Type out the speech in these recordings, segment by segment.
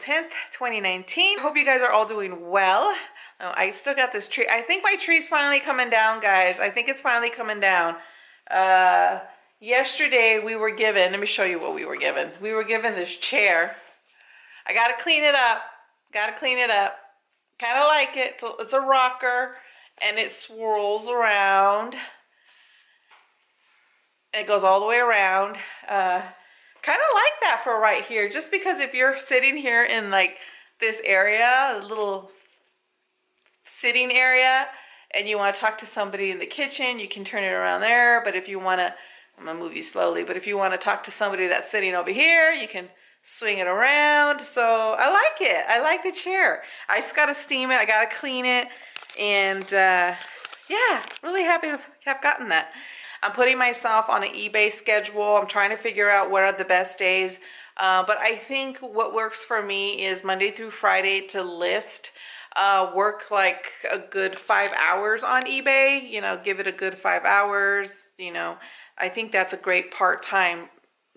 10th, 2019. Hope you guys are all doing well. Oh, I still got this tree. I think my tree's finally coming down, guys. I think it's finally coming down. Yesterday we were given, let me show you what we were given. We were given this chair. I gotta clean it up. Gotta clean it up. Kind of like it. It's a rocker and it swirls around. It goes all the way around. Kind of like that for right here, just because if you're sitting here in like this area, a little sitting area, and you want to talk to somebody in the kitchen, you can turn it around there. But if you want to, I'm gonna move you slowly, but if you want to talk to somebody that's sitting over here, you can swing it around. So I like it. I like the chair. I just gotta steam it. I gotta clean it. And yeah, really happy to have gotten that. I'm putting myself on an eBay schedule. I'm trying to figure out what are the best days. But I think what works for me is Monday through Friday to list. Work like a good 5 hours on eBay. You know, give it a good 5 hours. You know, I think that's a great part-time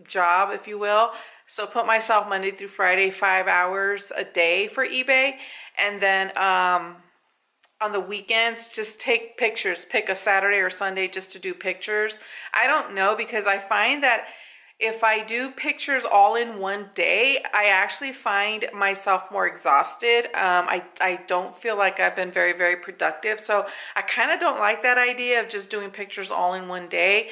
job, if you will. So put myself Monday through Friday, 5 hours a day for eBay. And then on the weekends, just take pictures. Pick a Saturday or Sunday just to do pictures. I don't know, because I find that if I do pictures all in one day, I actually find myself more exhausted. I don't feel like I've been very, very productive. So I kind of don't like that idea of just doing pictures all in one day.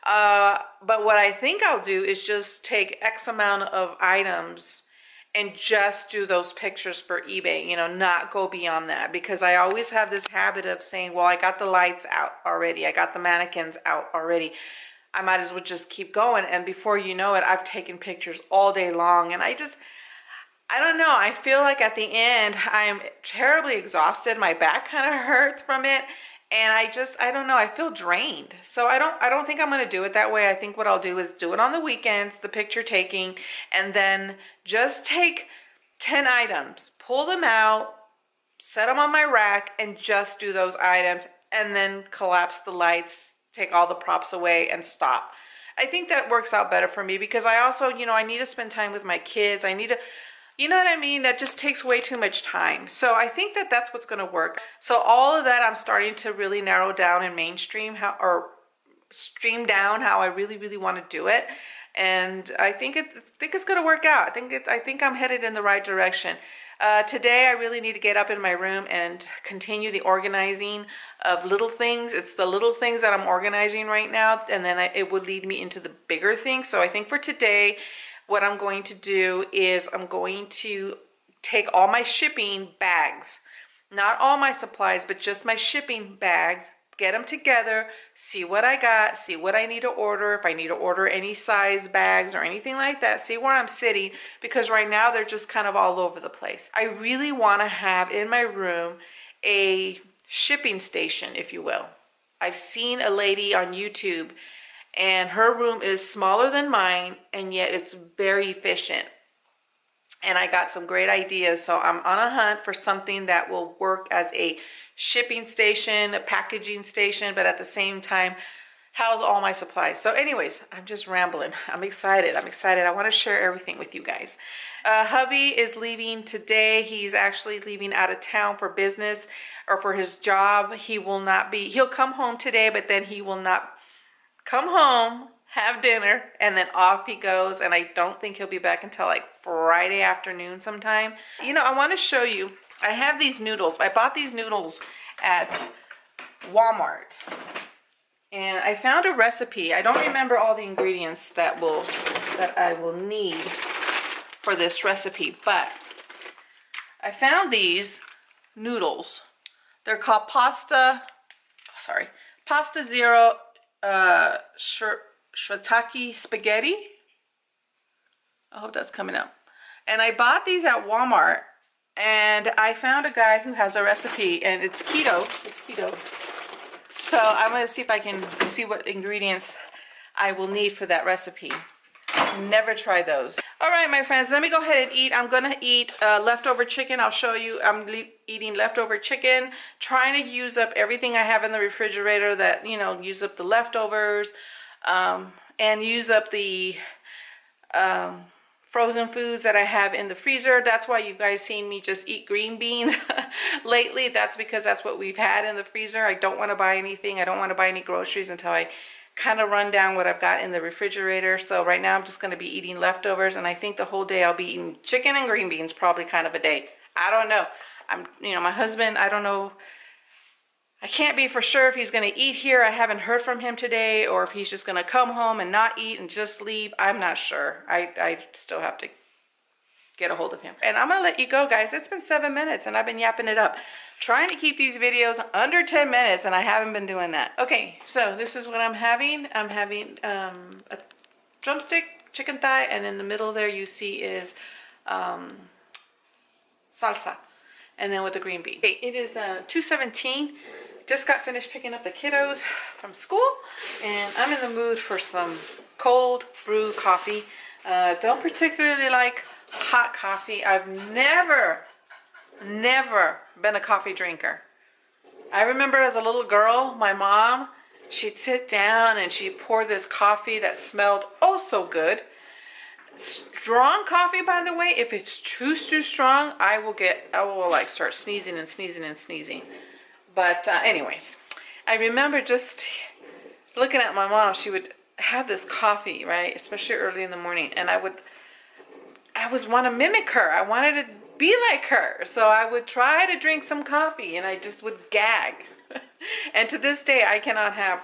But what I think I'll do is just take X amount of items and just do those pictures for eBay, you know, not go beyond that, because I always have this habit of saying, well, I got the lights out already. I got the mannequins out already. I might as well just keep going. And before you know it, I've taken pictures all day long. And I don't know. I feel like at the end, I'm terribly exhausted. My back kind of hurts from it. And I don't know, I feel drained. So I don't think I'm gonna do it that way. I think what I'll do is do it on the weekends, the picture taking, and then just take 10 items, pull them out, set them on my rack, and just do those items, and then collapse the lights, take all the props away, and stop. I think that works out better for me, because I also, you know, I need to spend time with my kids. I need to, you know what I mean? That just takes way too much time. So I think that that's what's going to work. So all of that I'm starting to really narrow down and mainstream stream down how I really, really want to do it. And I think it's going to work out. I think I'm headed in the right direction. Today I really need to get up in my room and continue the organizing of little things. It's the little things that I'm organizing right now, and then it would lead me into the bigger things. So I think for today, what I'm going to do is I'm going to take all my shipping bags, not all my supplies, but just my shipping bags, get them together, see what I got, see what I need to order, if I need to order any size bags or anything like that, see where I'm sitting, because right now they're just kind of all over the place. I really want to have in my room a shipping station, if you will. I've seen a lady on YouTube, and her room is smaller than mine, and yet it's very efficient. And I got some great ideas. So I'm on a hunt for something that will work as a shipping station, a packaging station, but at the same time, house all my supplies. So anyways, I'm just rambling. I'm excited. I want to share everything with you guys. Hubby is leaving today. He's actually leaving out of town for business or for his job. He'll come home today, but then he will not come home, have dinner, and then off he goes. And I don't think he'll be back until like Friday afternoon sometime. You know, I want to show you, I have these noodles. I bought these noodles at Walmart, and I found a recipe. I don't remember all the ingredients that I will need for this recipe, but I found these noodles. They're called Pasta Zero shirataki spaghetti. I hope that's coming up. And I bought these at Walmart, and I found a guy who has a recipe, and it's keto. So I'm going to see if I can see what ingredients I will need for that recipe. Never tried those. All right, my friends, let me go ahead and eat. I'm going to eat leftover chicken. I'll show you. I'm eating leftover chicken, trying to use up everything I have in the refrigerator that, you know, use up the leftovers, and use up the frozen foods that I have in the freezer. That's why you guys seen me just eat green beans lately. That's because that's what we've had in the freezer. I don't want to buy anything. I don't want to buy any groceries until I kind of run down what I've got in the refrigerator. So right now I'm just going to be eating leftovers, and I think the whole day I'll be eating chicken and green beans, probably kind of a day. I don't know. My husband, I don't know. I can't be for sure if he's going to eat here. I haven't heard from him today, or if he's just going to come home and not eat and just leave. I'm not sure. I still have to get a hold of him. And I'm going to let you go, guys. It's been 7 minutes and I've been yapping it up. Trying to keep these videos under 10 minutes, and I haven't been doing that. Okay, so this is what I'm having. I'm having a drumstick, chicken thigh, and in the middle there you see is salsa. And then with the green bean. Okay, it is 2:17. Just got finished picking up the kiddos from school, and I'm in the mood for some cold brew coffee. Don't particularly like hot coffee. I've never been a coffee drinker. I remember as a little girl, my mom, she'd sit down and she'd pour this coffee that smelled oh so good. Strong coffee, by the way, if it's too strong, I will like start sneezing and sneezing and sneezing. But anyways, I remember just looking at my mom. She would have this coffee, right, especially early in the morning, and I was want to mimic her. I wanted to be like her, so I would try to drink some coffee, and I just would gag. And to this day, I cannot have.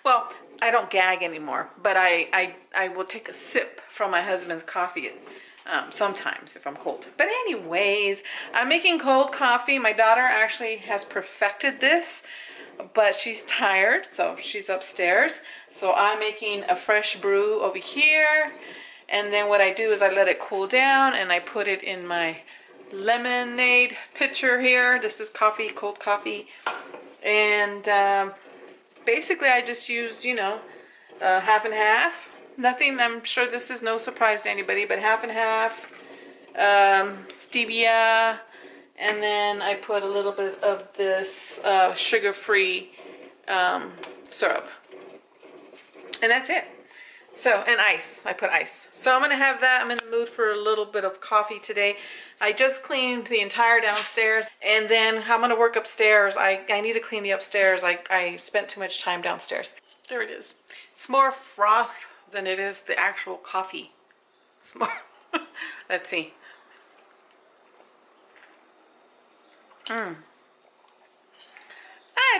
Well, I don't gag anymore, but I will take a sip from my husband's coffee sometimes if I'm cold. But anyways, I'm making cold coffee. My daughter actually has perfected this, but she's tired, so she's upstairs. So I'm making a fresh brew over here, and then what I do is I let it cool down and I put it in my lemonade pitcher here. This is coffee, cold coffee, and basically I just use, half and half. Nothing, I'm sure this is no surprise to anybody, but half and half stevia, and then I put a little bit of this sugar-free syrup, and that's it. So, and ice, I put ice. So I'm gonna have that. I'm in the mood for a little bit of coffee today. I just cleaned the entire downstairs, and then I'm gonna work upstairs. I need to clean the upstairs. I spent too much time downstairs. There it is. It's more froth than it is the actual coffee. It's more, let's see. I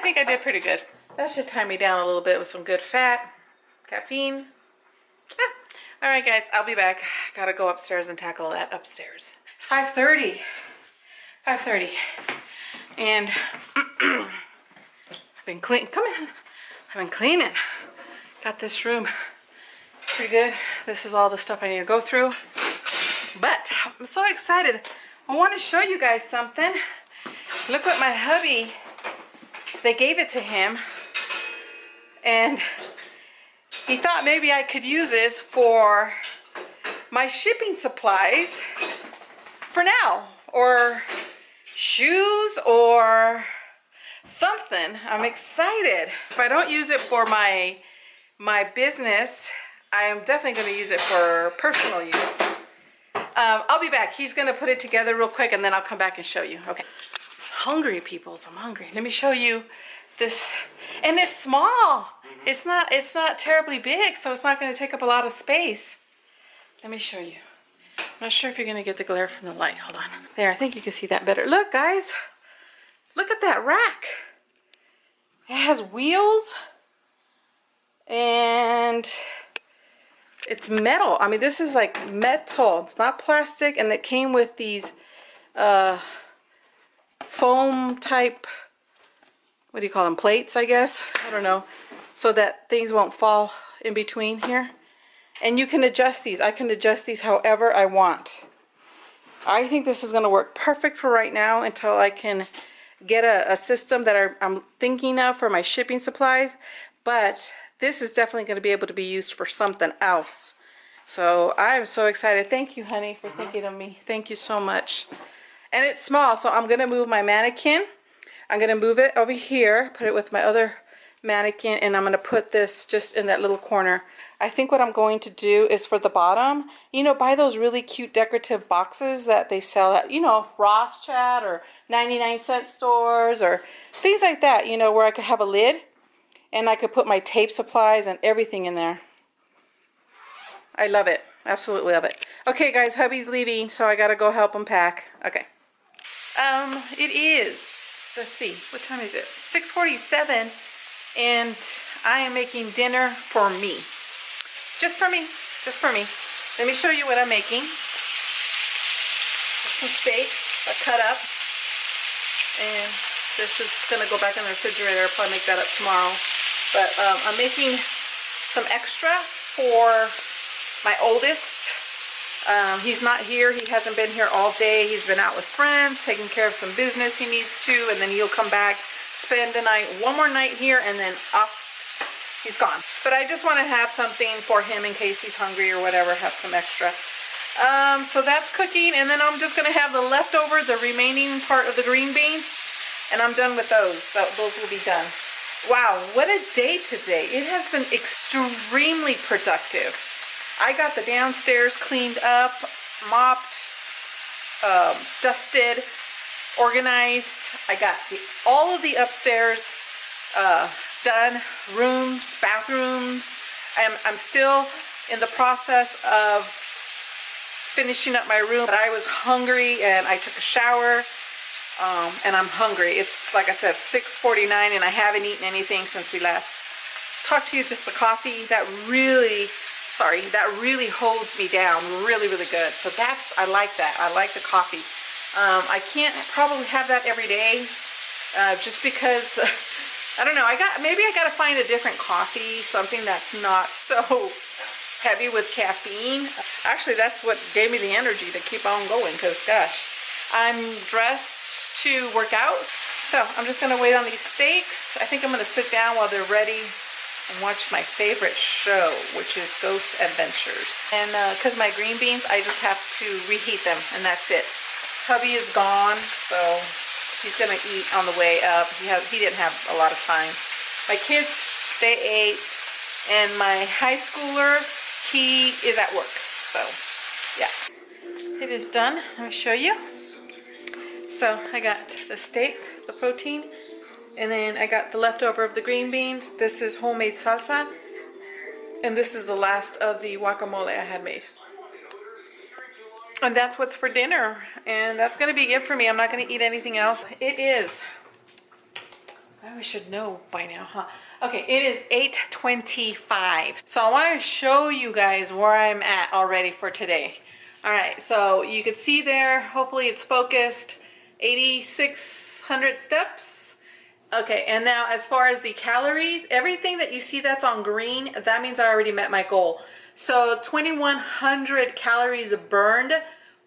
think I did pretty good. That should tie me down a little bit with some good fat, caffeine. All right, guys, I'll be back. Gotta go upstairs and tackle that upstairs. It's 5:30. 5:30. And I've been cleaning. Come in. I've been cleaning. Got this room pretty good. This is all the stuff I need to go through. But I'm so excited. I want to show you guys something. Look what my hubby, they gave it to him. And he thought maybe I could use this for my shipping supplies for now, or shoes or something. I'm excited. If I don't use it for my business, I am definitely going to use it for personal use. I'll be back. He's going to put it together real quick, and then I'll come back and show you. Okay. Hungry, peoples. I'm hungry. Let me show you this. And it's small. It's not terribly big, so it's not going to take up a lot of space. Let me show you. I'm not sure if you're going to get the glare from the light. Hold on. There, I think you can see that better. Look, guys. Look at that rack. It has wheels. And it's metal. I mean, this is like metal. It's not plastic. And it came with these foam type, what do you call them, plates, I guess? I don't know. So that things won't fall in between here. And you can adjust these. I can adjust these however I want. I think this is going to work perfect for right now until I can get a system that I'm thinking of for my shipping supplies. But this is definitely going to be able to be used for something else. So I'm so excited. Thank you, honey, for thinking of me. Thank you so much. And it's small, so I'm going to move my mannequin. I'm going to move it over here, put it with my other mannequin, and I'm going to put this just in that little corner. I think what I'm going to do is for the bottom, you know, buy those really cute decorative boxes that they sell at, you know, Ross Chat or 99-cent stores or things like that, you know, where I could have a lid and I could put my tape supplies and everything in there. I love it. Absolutely love it. Okay, guys, hubby's leaving, so I got to go help him pack. Okay. It is, let's see, what time is it? 6:47, and I am making dinner for me. Just for me. Just for me. Let me show you what I'm making. Some steaks I cut up, and this is going to go back in the refrigerator. I'll probably make that up tomorrow. But I'm making some extra for my oldest. He's not here. He hasn't been here all day. He's been out with friends, taking care of some business he needs to, and then he'll come back, spend the night, one more night here, and then off. He's gone. But I just want to have something for him in case he's hungry or whatever, have some extra. So that's cooking, and then I'm just going to have the leftover, the remaining part of the green beans, and I'm done with those. Those will be done. Wow, what a day today. It has been extremely productive. I got the downstairs cleaned up, mopped, dusted, organized. I got all of the upstairs done, rooms, bathrooms. I'm still in the process of finishing up my room, but I was hungry and I took a shower, and I'm hungry. It's, like I said, 6:49, and I haven't eaten anything since we last talked to you. Just the coffee, that really holds me down really, really good. So I like that. I like the coffee. I can't probably have that every day, just because, I don't know, maybe I gotta find a different coffee, something that's not so heavy with caffeine. Actually, that's what gave me the energy to keep on going, because gosh, I'm dressed to work out. So I'm just gonna wait on these steaks. I think I'm gonna sit down while they're ready and watch my favorite show, which is Ghost Adventures. And because my green beans, I just have to reheat them, and that's it. Hubby is gone, so he's gonna eat on the way up. He didn't have a lot of time. My kids, they ate, and my high schooler, he is at work. So yeah, it is done. Let me show you. So I got the steak, the protein, and then I got the leftover of the green beans. This is homemade salsa, and this is the last of the guacamole I had made. And that's what's for dinner, and that's gonna be it for me. I'm not gonna eat anything else. It is, I should know by now, huh? Okay, it is 8:25. So I want to show you guys where I'm at already for today. All right, so you can see there, hopefully it's focused, 8,600 steps. Okay, and now as far as the calories, everything that you see that's on green, that means I already met my goal. So 2,100 calories burned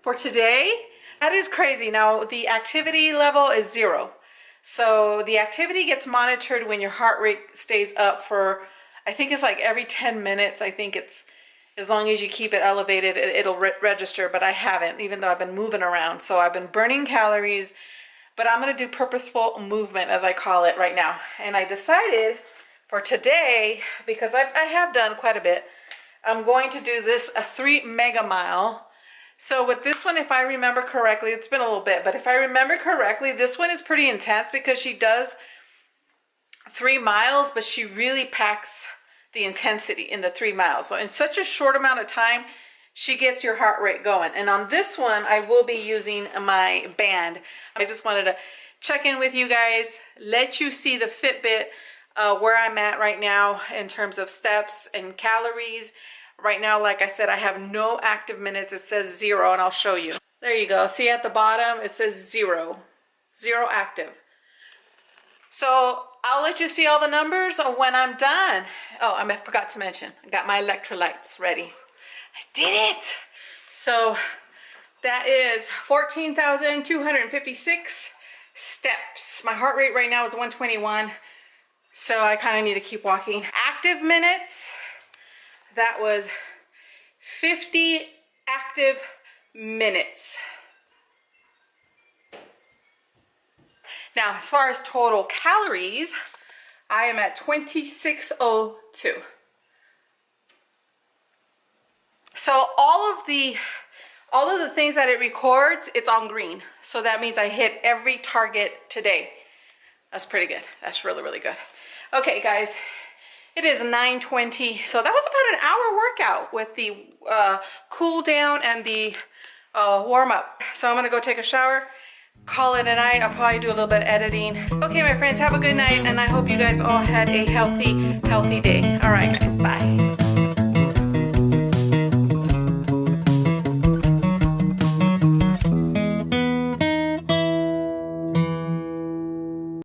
for today. That is crazy. Now the activity level is 0. So the activity gets monitored when your heart rate stays up for, I think it's like every 10 minutes. I think it's, as long as you keep it elevated, it'll register, but I haven't, even though I've been moving around. So I've been burning calories, but I'm gonna do purposeful movement, as I call it right now. And I decided for today, because I have done quite a bit, I'm going to do this, a 3 mega mile. So with this one, if I remember correctly, it's been a little bit, but if I remember correctly, this one is pretty intense because she does 3 miles, but she really packs the intensity in the 3 miles. So in such a short amount of time, she gets your heart rate going. And on this one, I will be using my band. I just wanted to check in with you guys, let you see the Fitbit, where I'm at right now in terms of steps and calories. Right now, like I said, I have no active minutes. It says 0, and I'll show you. There you go. See at the bottom, it says 0. 0 active. So I'll let you see all the numbers when I'm done. Oh, I forgot to mention, I got my electrolytes ready. I did it. So that is 14,256 steps. My heart rate right now is 121. So I kind of need to keep walking. Active minutes, that was 50 active minutes. Now, as far as total calories, I am at 2602. So all of the things that it records, it's on green. So that means I hit every target today. That's pretty good. That's really, really good. Okay, guys, it is 9:20. So that was about an hour workout with the cool down and the warm up. So I'm gonna go take a shower, call it a night. I'll probably do a little bit of editing. Okay, my friends, have a good night, and I hope you guys all had a healthy day. All right, guys, bye.